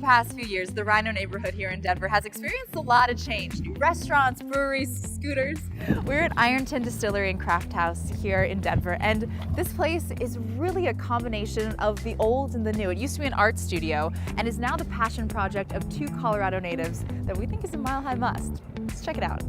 past few years, the Rhino neighborhood here in Denver has experienced a lot of change. New restaurants, breweries, scooters. We're at Ironton Distillery and Craft House here in Denver, and this place is really a combination of the old and the new. It used to be an art studio and is now the passion project of two Colorado natives that we think is a mile-high must. Let's check it out.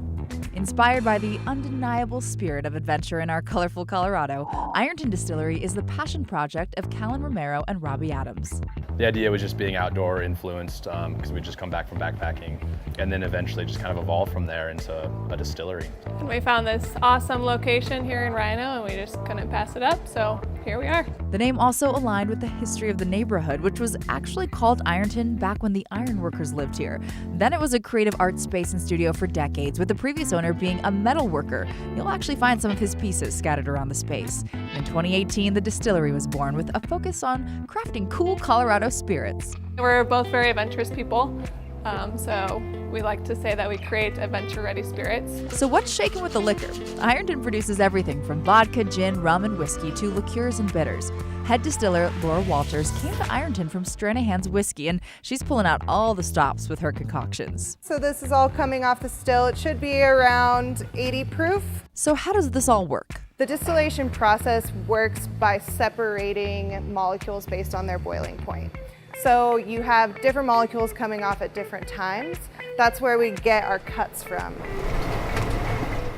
Inspired by the undeniable spirit of adventure in our colorful Colorado, Ironton Distillery is the passion project of Callan Romero and Robbie Adams. The idea was just being outdoor influenced because we just come back from backpacking, and then eventually just kind of evolved from there into a distillery. And we found this awesome location here in Rhino and we just couldn't pass it up, so here we are. The name also aligned with the history of the neighborhood, which was actually called Ironton back when the iron workers lived here. Then it was a creative art space and studio for decades, with the previous owner being a metal worker. You'll actually find some of his pieces scattered around the space. In 2018, the distillery was born with a focus on crafting cool Colorado spirits. We're both very adventurous people, so we like to say that we create adventure-ready spirits. So what's shaking with the liquor? Ironton produces everything from vodka, gin, rum, and whiskey to liqueurs and bitters. Head distiller Laura Walters came to Ironton from Stranahan's Whiskey, and she's pulling out all the stops with her concoctions. So this is all coming off the still. It should be around 80 proof. So how does this all work? The distillation process works by separating molecules based on their boiling point. So you have different molecules coming off at different times. That's where we get our cuts from.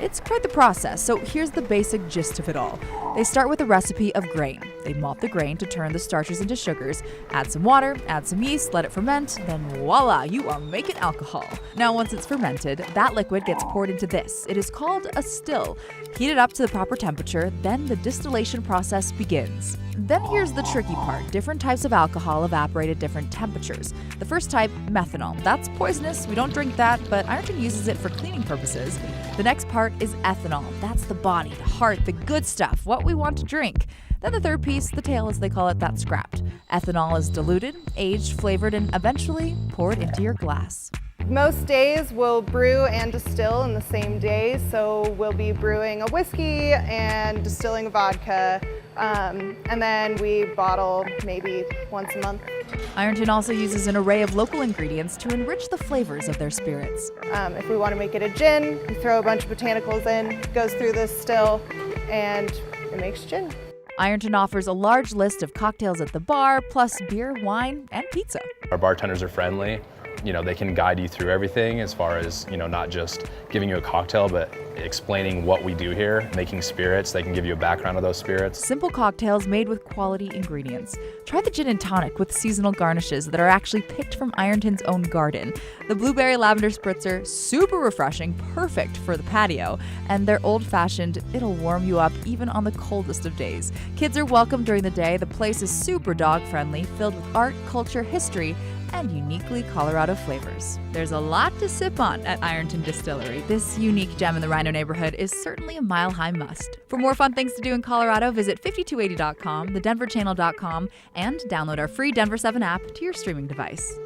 It's quite the process, so here's the basic gist of it all. They start with a recipe of grain. They malt the grain to turn the starches into sugars, add some water, add some yeast, let it ferment, then voila, you are making alcohol. Now once it's fermented, that liquid gets poured into this. It is called a still. Heat it up to the proper temperature, then the distillation process begins. Then here's the tricky part. Different types of alcohol evaporate at different temperatures. The first type, methanol. That's poisonous. We don't drink that, but Ironton uses it for cleaning purposes. The next part is ethanol. That's the body, the heart, the good stuff, what we want to drink. Then the third piece, the tail as they call it, that's scrapped. Ethanol is diluted, aged, flavored, and eventually poured into your glass. Most days we'll brew and distill in the same day, so we'll be brewing a whiskey and distilling a vodka, and then we bottle maybe once a month. Ironton also uses an array of local ingredients to enrich the flavors of their spirits. If we want to make it a gin, we throw a bunch of botanicals in, goes through this still, and it makes gin. Ironton offers a large list of cocktails at the bar, plus beer, wine, and pizza. Our bartenders are friendly. You know, they can guide you through everything as far as, not just giving you a cocktail, but explaining what we do here, making spirits. They can give you a background of those spirits. Simple cocktails made with quality ingredients. Try the gin and tonic with seasonal garnishes that are actually picked from Ironton's own garden. The blueberry lavender spritzer, super refreshing, perfect for the patio. And their old-fashioned, it'll warm you up even on the coldest of days. Kids are welcome during the day. The place is super dog-friendly, filled with art, culture, history, and uniquely Colorado flavors. There's a lot to sip on at Ironton Distillery. This unique gem in the Rhino neighborhood is certainly a mile-high must. For more fun things to do in Colorado, visit 5280.com, thedenverchannel.com, and download our free Denver 7 app to your streaming device.